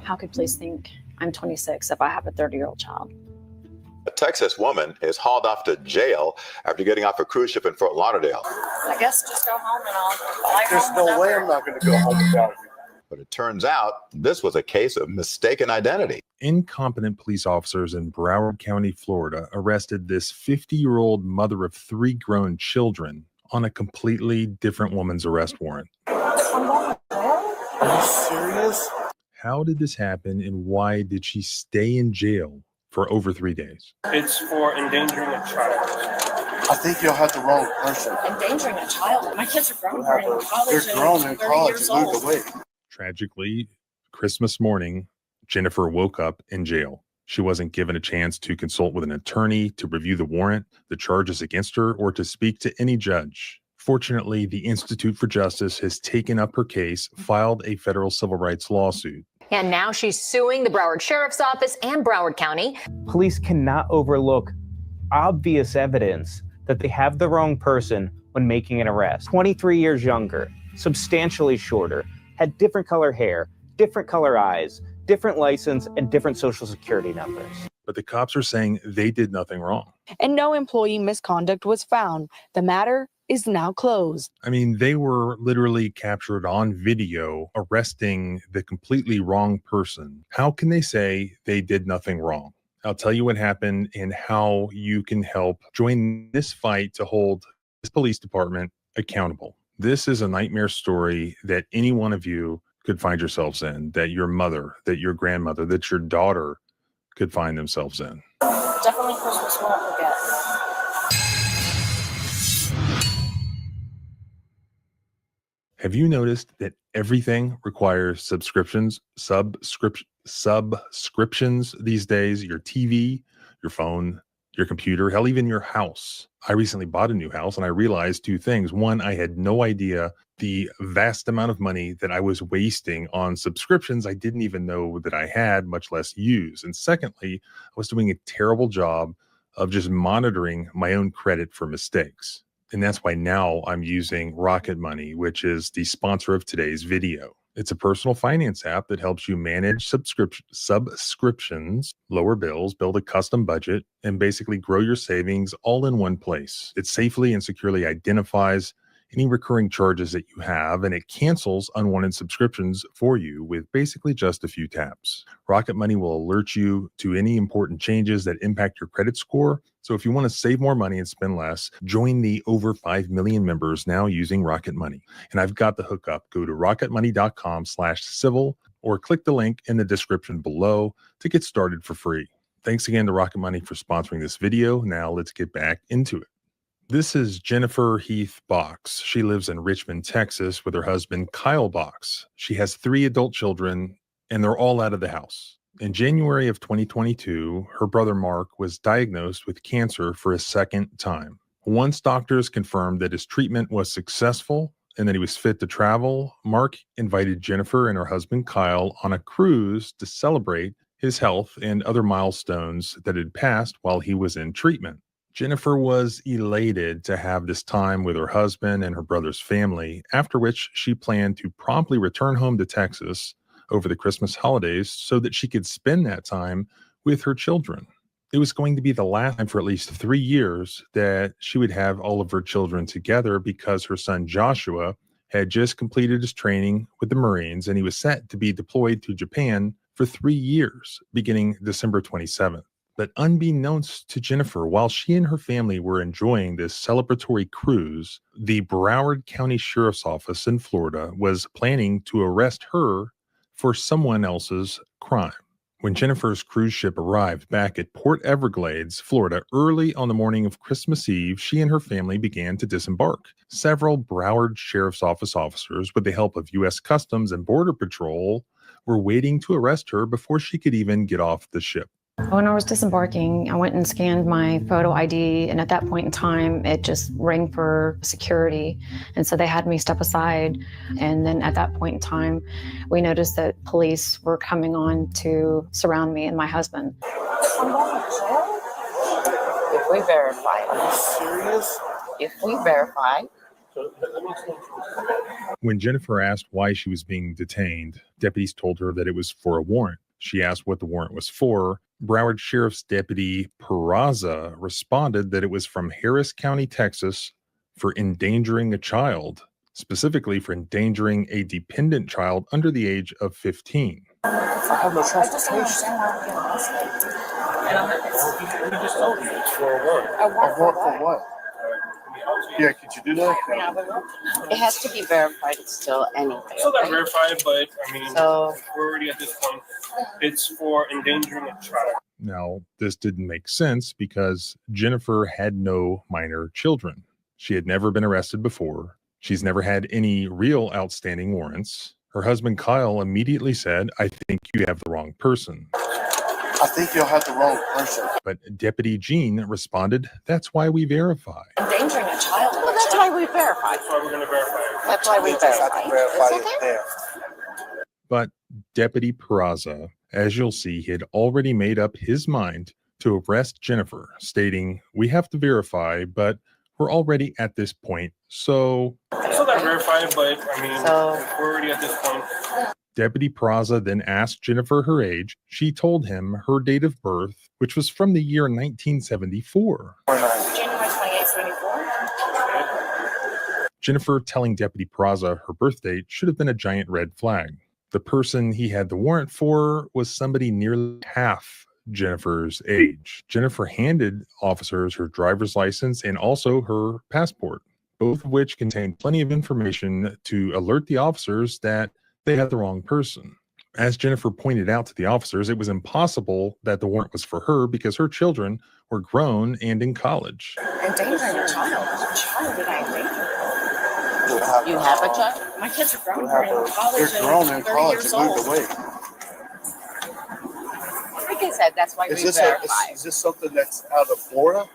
How could police think I'm 26 if I have a 30-year-old child? A Texas woman is hauled off to jail after getting off a cruise ship in Fort Lauderdale. I guess just go home and I'll fly There's home. no way I'm not going to go home without you. But it turns out this was a case of mistaken identity. Incompetent police officers in Broward County, Florida, arrested this 50-year-old mother of 3 grown children on a completely different woman's arrest warrant. Are you serious? How did this happen, and why did she stay in jail for over 3 days? It's for endangering a child. I think you'll have the wrong person. Endangering a child? My kids are grown. They're in college. They're grown in 30 college years and moved old. away. Tragically, Christmas morning, Jennifer woke up in jail. She wasn't given a chance to consult with an attorney, to review the warrant, the charges against her, or to speak to any judge. Fortunately, the Institute for Justice has taken up her case, filed a federal civil rights lawsuit. And now she's suing the Broward Sheriff's Office and Broward County. Police cannot overlook obvious evidence that they have the wrong person when making an arrest. 23 years younger, substantially shorter, had different color hair, different color eyes, different license, and different social security numbers. But the cops are saying they did nothing wrong. And no employee misconduct was found. The matter is now closed. I mean, they were literally captured on video arresting the completely wrong person. How can they say they did nothing wrong? I'll tell you what happened and how you can help join this fight to hold this police department accountable. This is a nightmare story that any one of you could find yourselves in, that your mother, that your grandmother, that your daughter could find themselves in. Definitely Christmas we won't forget. Have you noticed that everything requires subscriptions these days? Your TV, your phone, your computer, hell, even your house. I recently bought a new house and I realized 2 things. One, I had no idea the vast amount of money that I was wasting on subscriptions I didn't even know that I had, much less use. And secondly, I was doing a terrible job of just monitoring my own credit for mistakes. And that's why now I'm using Rocket Money, which is the sponsor of today's video. It's a personal finance app that helps you manage subscriptions, lower bills, build a custom budget, and basically grow your savings all in one place. It safely and securely identifies any recurring charges that you have, and it cancels unwanted subscriptions for you with basically just a few taps. Rocket Money will alert you to any important changes that impact your credit score. So if you want to save more money and spend less, join the over 5 million members now using Rocket Money. And I've got the hookup. Go to rocketmoney.com/civil or click the link in the description below to get started for free. Thanks again to Rocket Money for sponsoring this video. Now let's get back into it. This is Jennifer Heath Box. She lives in Richmond, Texas with her husband, Kyle Box. She has 3 adult children and they're all out of the house. In January of 2022, her brother Mark was diagnosed with cancer for a second time. Once doctors confirmed that his treatment was successful and that he was fit to travel, Mark invited Jennifer and her husband Kyle on a cruise to celebrate his health and other milestones that had passed while he was in treatment. Jennifer was elated to have this time with her husband and her brother's family, after which she planned to promptly return home to Texas over the Christmas holidays so that she could spend that time with her children. It was going to be the last time for at least 3 years that she would have all of her children together because her son Joshua had just completed his training with the Marines and he was set to be deployed to Japan for 3 years, beginning December 27th. But unbeknownst to Jennifer, while she and her family were enjoying this celebratory cruise, the Broward County Sheriff's Office in Florida was planning to arrest her for someone else's crime. When Jennifer's cruise ship arrived back at Port Everglades, Florida, early on the morning of Christmas Eve, she and her family began to disembark. Several Broward Sheriff's Office officers, with the help of U.S. Customs and Border Patrol, were waiting to arrest her before she could even get off the ship. When I was disembarking, I went and scanned my photo ID, and at that point in time, it just rang for security. And so they had me step aside. And then at that point in time, we noticed that police were coming on to surround me and my husband. If we verify, Are you serious? if we verify When Jennifer asked why she was being detained, deputies told her that it was for a warrant. She asked what the warrant was for. Broward Sheriff's Deputy Peraza responded that it was from Harris County, Texas, for endangering a child, specifically for endangering a dependent child under the age of 15. I have no transportation. We just told you it's for a warrant. A warrant for what? Yeah, could you do that? It has to be verified still anyway. So that's Okay? verified, but I mean, So- we're already at this point. It's for endangering a child. Now, this didn't make sense because Jennifer had no minor children. She had never been arrested before. She's never had any real outstanding warrants. Her husband, Kyle, immediately said, "I think you have the wrong person." I think you'll have the wrong person. But Deputy Jean responded, "That's why we verify." Endangering a child. Well, that's why we verify. That's why we're going to verify it. That's why we You just have verify. to verify It's it okay. there. But Deputy Peraza, as you'll see, he had already made up his mind to arrest Jennifer, stating, "We have to verify, but we're already at this point, so..." So that's verified, but I mean, So- we're already at this point. Deputy Peraza then asked Jennifer her age. She told him her date of birth, which was from the year 1974. January 28th, 74. Jennifer telling Deputy Peraza her birth date should have been a giant red flag. The person he had the warrant for was somebody nearly half Jennifer's age. Jennifer handed officers her driver's license and also her passport, both of which contained plenty of information to alert the officers that they had the wrong person. As Jennifer pointed out to the officers, it was impossible that the warrant was for her because her children were grown and in college. Endangering a child. What child did I endanger? You You have a child? My kids are grown. They're in college. They're grown in and 30 college years and moved old. away. Like I said, that's why we verify. Is this something that's out of Florida?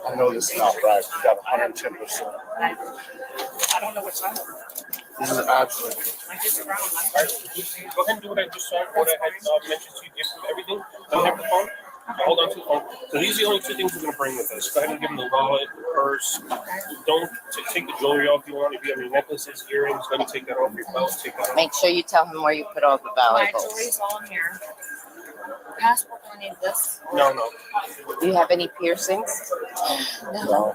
I know this is not right. You got 110%. I don't know what child. This is absolutely. My kids are grown. Go ahead and do what I just said, what I had mentioned to you, give them everything. Don't have the phone. Hold on to the phone. So these are the only two things we're going to bring with us. Go ahead and give them the wallet, the purse. Don't take the jewelry off if you want. If you have any necklaces, earrings, go ahead and take that off your belt. Take that off. Make sure you tell him where you put all the My valuables. jewelry's all in here. Passport, I need this. No, no. Do you have any piercings? No.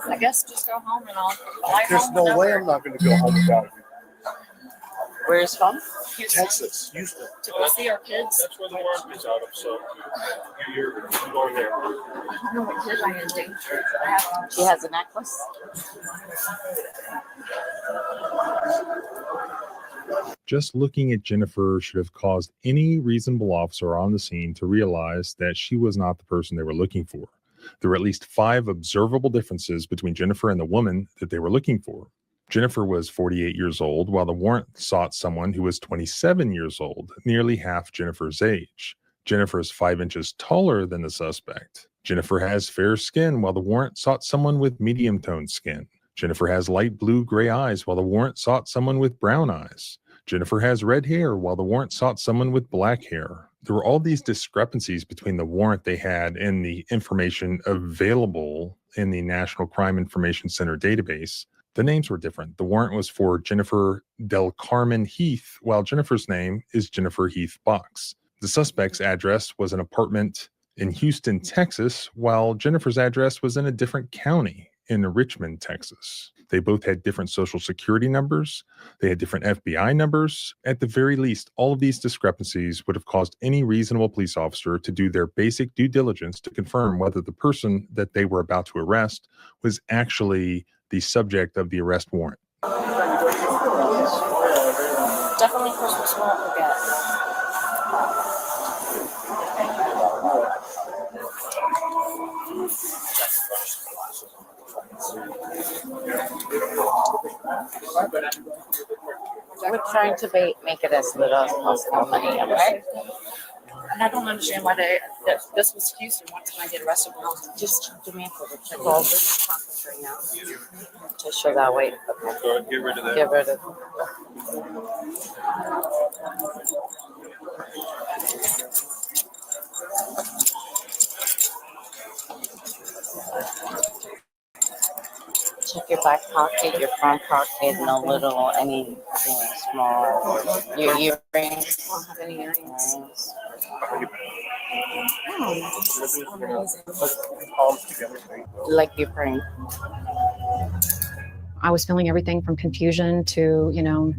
I guess just go home and I'll fly There's home. no way I'm not going to go home without you. Where's home? Texas, Houston. To go see our kids. That's where the warrant is out of. So you're going there. I don't know what kid I endangered. I have She has a necklace. Just looking at Jennifer should have caused any reasonable officer on the scene to realize that she was not the person they were looking for. There were at least 5 observable differences between Jennifer and the woman that they were looking for. Jennifer was 48 years old, while the warrant sought someone who was 27 years old, nearly half Jennifer's age. Jennifer is 5 inches taller than the suspect. Jennifer has fair skin, while the warrant sought someone with medium-toned skin. Jennifer has light blue-gray eyes, while the warrant sought someone with brown eyes. Jennifer has red hair, while the warrant sought someone with black hair. There were all these discrepancies between the warrant they had and the information available in the National Crime Information Center database. The names were different. The warrant was for Jennifer Del Carmen Heath, while Jennifer's name is Jennifer Heath Box. The suspect's address was an apartment in Houston, Texas, while Jennifer's address was in a different county in Richmond, Texas. They both had different social security numbers. They had different FBI numbers. At the very least, all of these discrepancies would have caused any reasonable police officer to do their basic due diligence to confirm whether the person that they were about to arrest was actually the subject of the arrest warrant. definitely Christmas won't forget. We're trying to make it as little as possible money, okay? And I don't understand why this was Houston. Why did I get arrested? Just do me a favor, check all the pockets right now. Just show that way. Okay. Go ahead, get rid of that. Get rid of your back pocket, your front pocket, no little, any small, your earrings. I don't have any earrings. Like your praying. I was feeling everything from confusion to,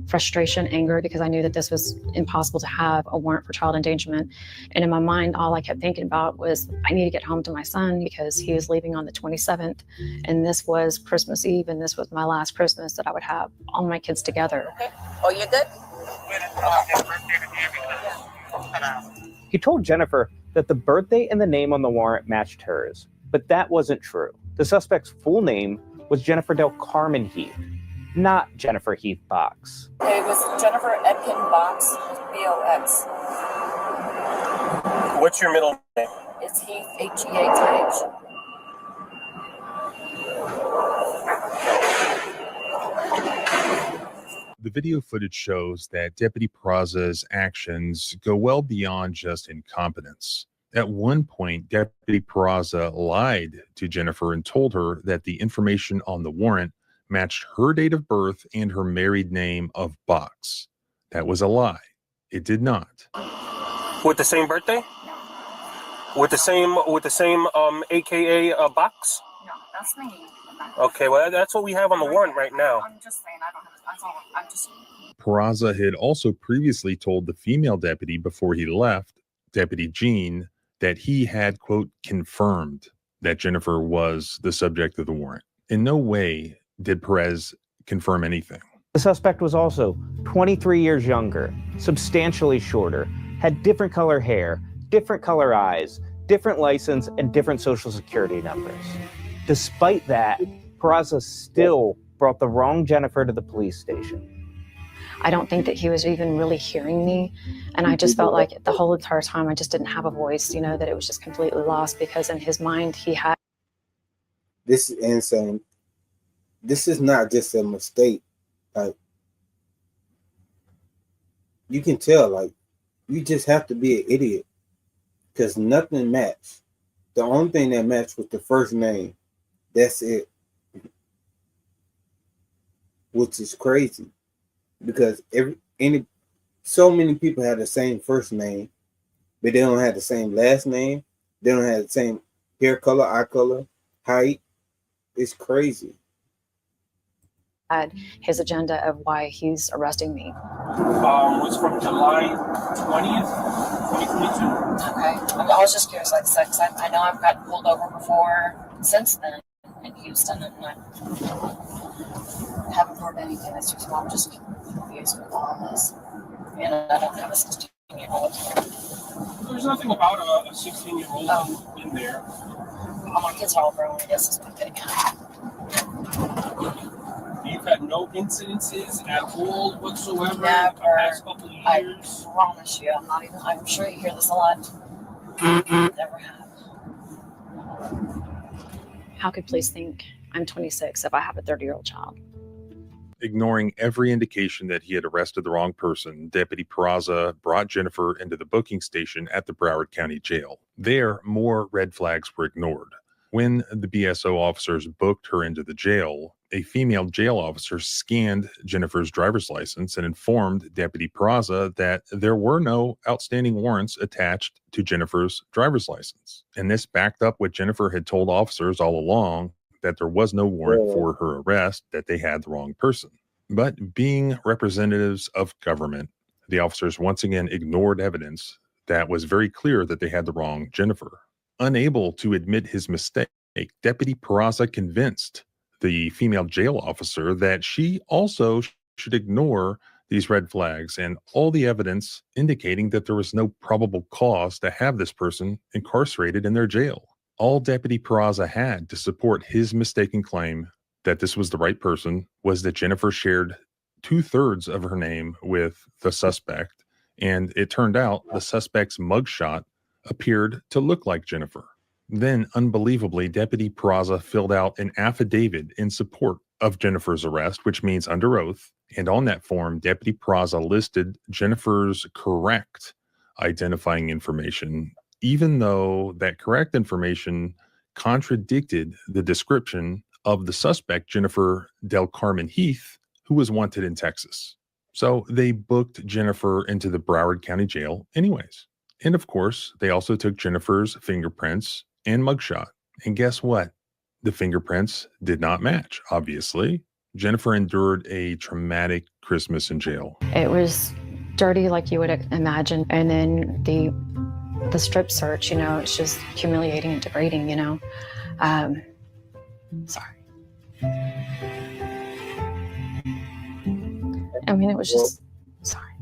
frustration, anger, because I knew that this was impossible to have a warrant for child endangerment. And in my mind, all I kept thinking about was I need to get home to my son because he was leaving on the 27th. And this was Christmas Eve, and this was my last Christmas that I would have all my kids together. Okay. Oh, you're good? He told Jennifer that the birthday and the name on the warrant matched hers, but that wasn't true. The suspect's full name was Jennifer Del Carmen Heath, not Jennifer Heath Box. It was Jennifer Edkin Box, B-O-X. What's your middle name? It's Heath, H-E-A-T-H. The video footage shows that Deputy Peraza's actions go well beyond just incompetence. At one point, Deputy Peraza lied to Jennifer and told her that the information on the warrant matched her date of birth and her married name of Box. That was a lie. It did not. With the same birthday? With the same AKA Box? No, that's me. Okay, well that's what we have on the warrant right now. I'm just saying I don't have. That's all. I'm just. Peraza had also previously told the female deputy before he left, Deputy Jean, that he had, quote, confirmed that Jennifer was the subject of the warrant. In no way did Perez confirm anything. The suspect was also 23 years younger, substantially shorter, had different color hair, different color eyes, different license, and different social security numbers. Despite that, Peraza still brought the wrong Jennifer to the police station. I don't think that he was even really hearing me. And I just felt like the whole entire time I just didn't have a voice, that it was just completely lost because in his mind he had. This is insane. This is not just a mistake. Like, you can tell, like, you just have to be an idiot because nothing matched. The only thing that matched was the first name. That's it. Which is crazy. Because so many people have the same first name, but they don't have the same last name. They don't have the same hair color, eye color, height. It's crazy. Had his agenda of why he's arresting me. Was from July 20th, 2022. Okay. I was just curious, like I said, 'cause I know I've gotten pulled over before since then in Houston, and I haven't heard anything. That's just I'm just confused with all this, and I don't have a 16-year-old. There's nothing about a 16-year-old in there. All my kids are all grown. I guess is what I'm getting at. You've had no incidences at all whatsoever in the Never. past couple of years? I promise you, I'm sure you hear this a lot. Never have. How could police think I'm 26 if I have a 30-year-old child? Ignoring every indication that he had arrested the wrong person, Deputy Peraza brought Jennifer into the booking station at the Broward County Jail. There, more red flags were ignored. When the BSO officers booked her into the jail, a female jail officer scanned Jennifer's driver's license and informed Deputy Peraza that there were no outstanding warrants attached to Jennifer's driver's license. And this backed up what Jennifer had told officers all along, that there was no warrant for her arrest, that they had the wrong person. But being representatives of government, the officers once again ignored evidence that was very clear that they had the wrong Jennifer. Unable to admit his mistake, Deputy Peraza convinced the female jail officer that she also should ignore these red flags and all the evidence indicating that there was no probable cause to have this person incarcerated in their jail. All Deputy Peraza had to support his mistaken claim that this was the right person was that Jennifer shared 2/3 of her name with the suspect, and it turned out the suspect's mugshot appeared to look like Jennifer. Then, unbelievably, Deputy Peraza filled out an affidavit in support of Jennifer's arrest, which means under oath, and on that form, Deputy Peraza listed Jennifer's correct identifying information, even though that correct information contradicted the description of the suspect, Jennifer Del Carmen Heath, who was wanted in Texas. So they booked Jennifer into the Broward County Jail anyways. And of course, they also took Jennifer's fingerprints and mugshot. And guess what? The fingerprints did not match, obviously. Jennifer endured a traumatic Christmas in jail. It was dirty like you would imagine. And then the strip search, it's just humiliating and degrading, Sorry. I mean, it was just, sorry.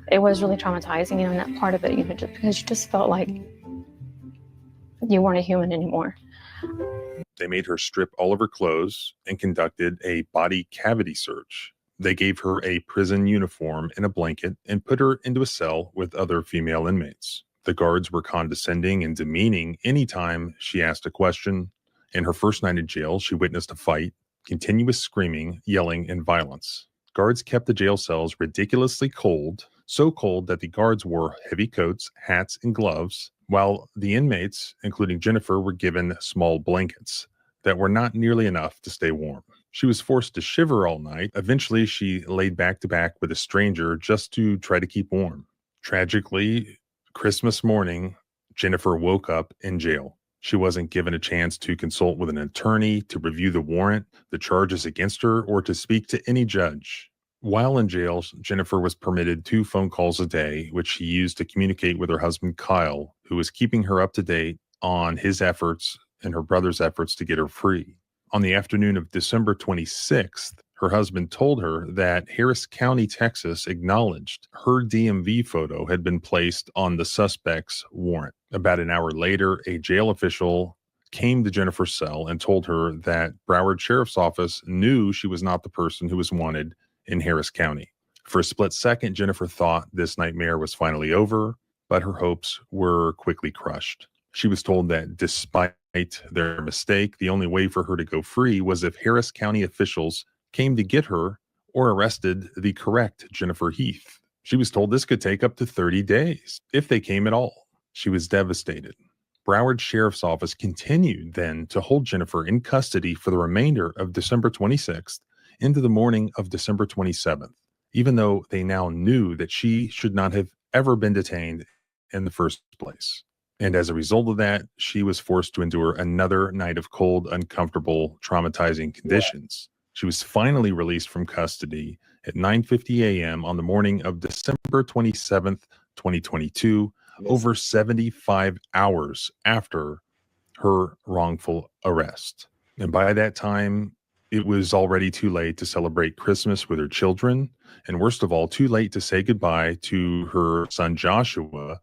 It was really traumatizing, and that part of it, just because you just felt like you weren't a human anymore. They made her strip all of her clothes and conducted a body cavity search. They gave her a prison uniform and a blanket and put her into a cell with other female inmates. The guards were condescending and demeaning anytime she asked a question. In her first night in jail, she witnessed a fight, continuous screaming, yelling, and violence. Guards kept the jail cells ridiculously cold, so cold that the guards wore heavy coats, hats, and gloves, while the inmates, including Jennifer, were given small blankets that were not nearly enough to stay warm. She was forced to shiver all night. Eventually, she laid back to back with a stranger just to try to keep warm. Tragically, Christmas morning, Jennifer woke up in jail. She wasn't given a chance to consult with an attorney, to review the warrant, the charges against her, or to speak to any judge. While in jail, Jennifer was permitted 2 phone calls a day, which she used to communicate with her husband, Kyle, who was keeping her up to date on his efforts and her brother's efforts to get her free. On the afternoon of December 26th, her husband told her that Harris County, Texas, acknowledged her DMV photo had been placed on the suspect's warrant. About an hour later, a jail official came to Jennifer's cell and told her that Broward Sheriff's Office knew she was not the person who was wanted in Harris County. For a split second, Jennifer thought this nightmare was finally over, but her hopes were quickly crushed. She was told that despite their mistake, the only way for her to go free was if Harris County officials came to get her or arrested the correct Jennifer Heath. She was told this could take up to 30 days, if they came at all. She was devastated. Broward Sheriff's Office continued then to hold Jennifer in custody for the remainder of December 26th into the morning of December 27th, even though they now knew that she should not have ever been detained in the first place. And as a result of that, she was forced to endure another night of cold, uncomfortable, traumatizing conditions. She was finally released from custody at 9:50 a.m. on the morning of December 27th, 2022, over 75 hours after her wrongful arrest. And by that time, it was already too late to celebrate Christmas with her children, and worst of all, too late to say goodbye to her son Joshua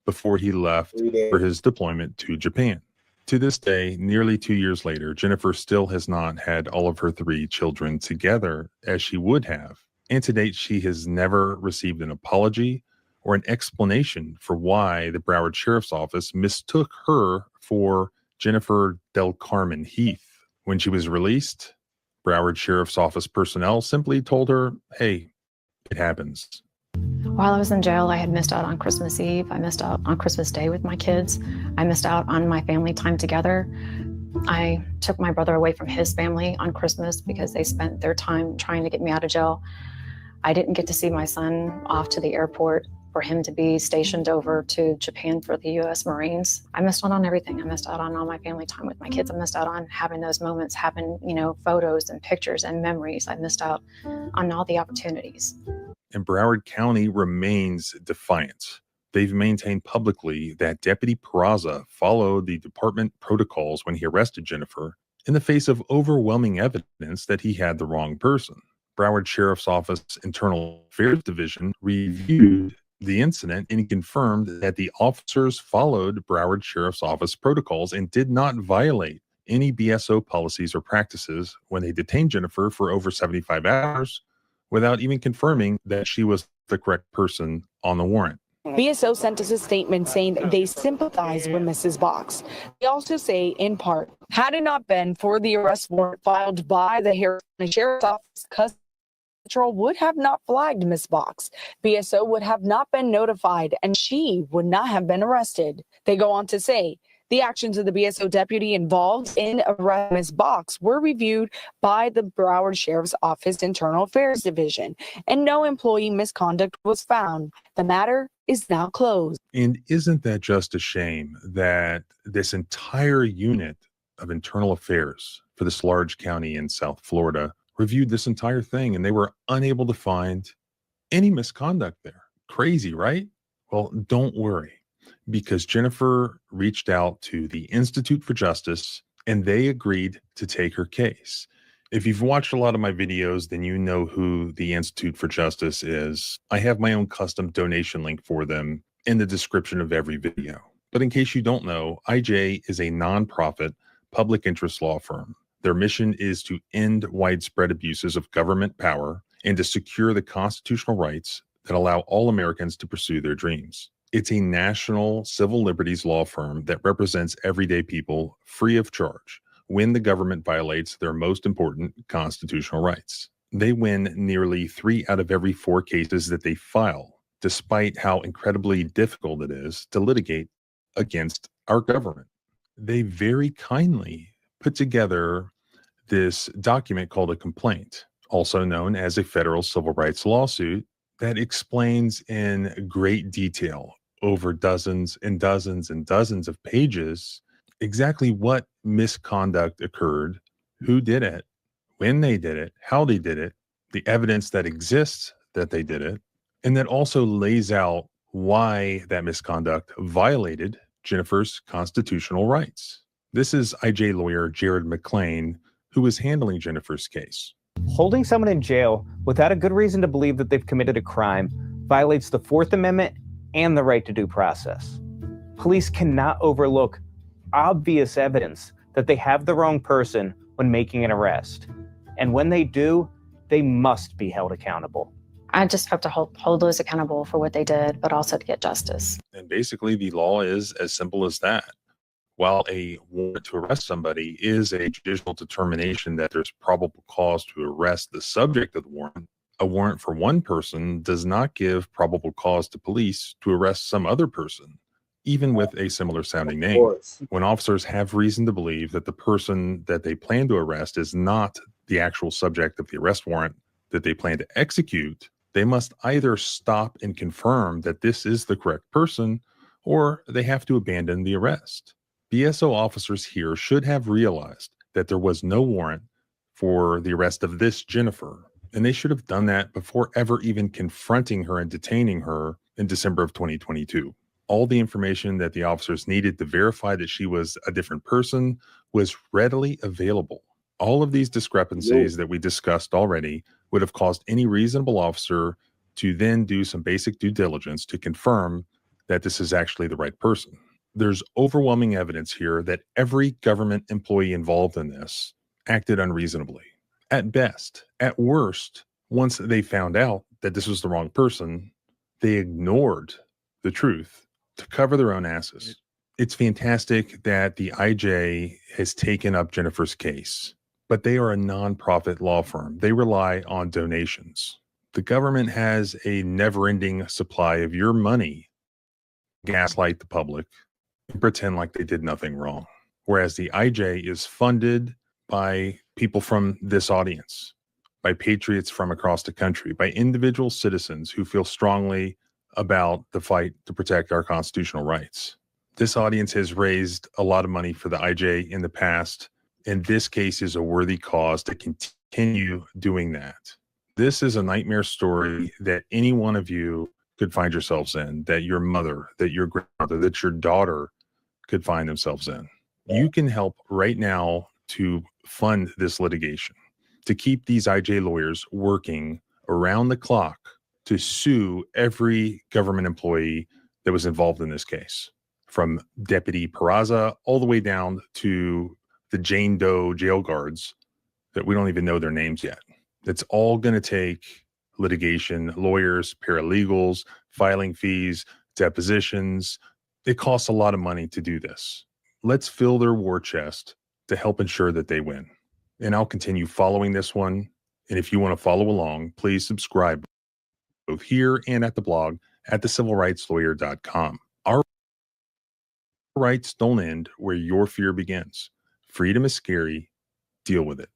before he left for his deployment to Japan. To this day, nearly 2 years later, Jennifer still has not had all of her 3 children together as she would have. And to date, she has never received an apology or an explanation for why the Broward Sheriff's Office mistook her for Jennifer Del Carmen Heath. When she was released, Broward Sheriff's Office personnel simply told her, "Hey, it happens." While I was in jail, I had missed out on Christmas Eve. I missed out on Christmas Day with my kids. I missed out on my family time together. I took my brother away from his family on Christmas because they spent their time trying to get me out of jail. I didn't get to see my son off to the airport for him to be stationed over to Japan for the U.S. Marines. I missed out on everything. I missed out on all my family time with my kids. I missed out on having those moments happen, photos and pictures and memories. I missed out on all the opportunities. And Broward County remains defiant. They've maintained publicly that Deputy Peraza followed the department protocols when he arrested Jennifer in the face of overwhelming evidence that he had the wrong person. Broward Sheriff's Office Internal Affairs Division reviewed the incident and confirmed that the officers followed Broward Sheriff's Office protocols and did not violate any BSO policies or practices when they detained Jennifer for over 75 hours without even confirming that she was the correct person on the warrant. BSO sent us a statement saying they sympathize with Mrs. Box. They also say, in part, had it not been for the arrest warrant filed by the Harris County Sheriff's Office, Custody Patrol would have not flagged Miss Box. BSO would have not been notified, and she would not have been arrested. They go on to say, The actions of the BSO deputy involved in arresting Ms. Box were reviewed by the Broward Sheriff's Office Internal Affairs Division, and no employee misconduct was found. The matter is now closed. And isn't that just a shame that this entire unit of internal affairs for this large county in South Florida reviewed this entire thing and they were unable to find any misconduct there? Crazy, right? Well, don't worry, because Jennifer reached out to the Institute for Justice and they agreed to take her case. If you've watched a lot of my videos, then you know who the Institute for Justice is. I have my own custom donation link for them in the description of every video. But in case you don't know, IJ is a nonprofit public interest law firm. Their mission is to end widespread abuses of government power and to secure the constitutional rights that allow all Americans to pursue their dreams. It's a national civil liberties law firm that represents everyday people free of charge when the government violates their most important constitutional rights. They win nearly 3 out of every 4 cases that they file, despite how incredibly difficult it is to litigate against our government. They very kindly put together this document called a complaint, also known as a federal civil rights lawsuit, that explains in great detail over dozens and dozens and dozens of pages exactly what misconduct occurred, who did it, when they did it, how they did it, the evidence that exists that they did it, and that also lays out why that misconduct violated Jennifer's constitutional rights. This is IJ lawyer Jared McClain, who is handling Jennifer's case. Holding someone in jail without a good reason to believe that they've committed a crime violates the Fourth Amendment and the right to due process. Police cannot overlook obvious evidence that they have the wrong person when making an arrest. And when they do, they must be held accountable. I just have to hold those accountable for what they did, but also to get justice. And basically, the law is as simple as that. While a warrant to arrest somebody is a judicial determination that there's probable cause to arrest the subject of the warrant, a warrant for one person does not give probable cause to police to arrest some other person, even with a similar sounding name. When officers have reason to believe that the person that they plan to arrest is not the actual subject of the arrest warrant that they plan to execute, they must either stop and confirm that this is the correct person, or they have to abandon the arrest. BSO officers here should have realized that there was no warrant for the arrest of this Jennifer, and they should have done that before ever even confronting her and detaining her in December of 2022. All the information that the officers needed to verify that she was a different person was readily available. All of these discrepancies that we discussed already would have caused any reasonable officer to then do some basic due diligence to confirm that this is actually the right person. There's overwhelming evidence here that every government employee involved in this acted unreasonably. At best, at worst, once they found out that this was the wrong person, they ignored the truth to cover their own asses. It's fantastic that the IJ has taken up Jennifer's case, but they are a nonprofit law firm. They rely on donations. The government has a never-ending supply of your money, gaslight the public, and pretend like they did nothing wrong. Whereas the IJ is funded by people from this audience, by patriots from across the country, by individual citizens who feel strongly about the fight to protect our constitutional rights. This audience has raised a lot of money for the IJ in the past, and this case is a worthy cause to continue doing that. This is a nightmare story that any one of you could find yourselves in, that your mother, that your grandmother, that your daughter could find themselves in. You can help right now to fund this litigation, to keep these IJ lawyers working around the clock to sue every government employee that was involved in this case, from Deputy Peraza all the way down to the Jane Doe jail guards that we don't even know their names yet. It's all going to take litigation, lawyers, paralegals, filing fees, depositions. It costs a lot of money to do this. Let's fill their war chest to help ensure that they win. And I'll continue following this one. And if you want to follow along, please subscribe both here and at the blog at thecivilrightslawyer.com. Rights don't end where your fear begins. Freedom is scary. Deal with it.